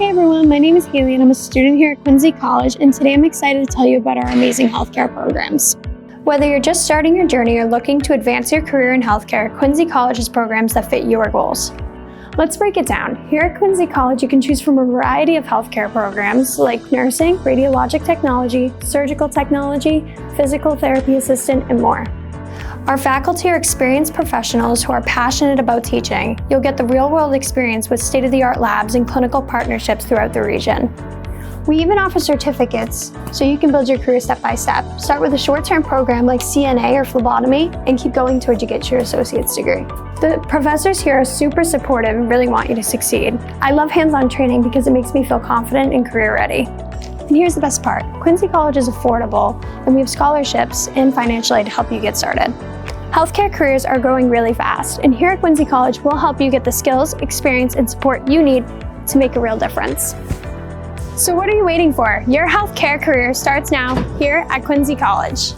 Hey everyone, my name is Haley and I'm a student here at Quincy College, and today I'm excited to tell you about our amazing healthcare programs. Whether you're just starting your journey or looking to advance your career in healthcare, Quincy College has programs that fit your goals. Let's break it down. Here at Quincy College, you can choose from a variety of healthcare programs like nursing, radiologic technology, surgical technology, physical therapy assistant, and more. Our faculty are experienced professionals who are passionate about teaching. You'll get the real-world experience with state-of-the-art labs and clinical partnerships throughout the region. We even offer certificates, so you can build your career step by step. Start with a short-term program like CNA or phlebotomy, and keep going towards you get your associate's degree. The professors here are super supportive and really want you to succeed. I love hands-on training because it makes me feel confident and career ready. And here's the best part. Quincy College is affordable, and we have scholarships and financial aid to help you get started. Healthcare careers are growing really fast, and here at Quincy College, we'll help you get the skills, experience, and support you need to make a real difference. So what are you waiting for? Your healthcare career starts now here at Quincy College.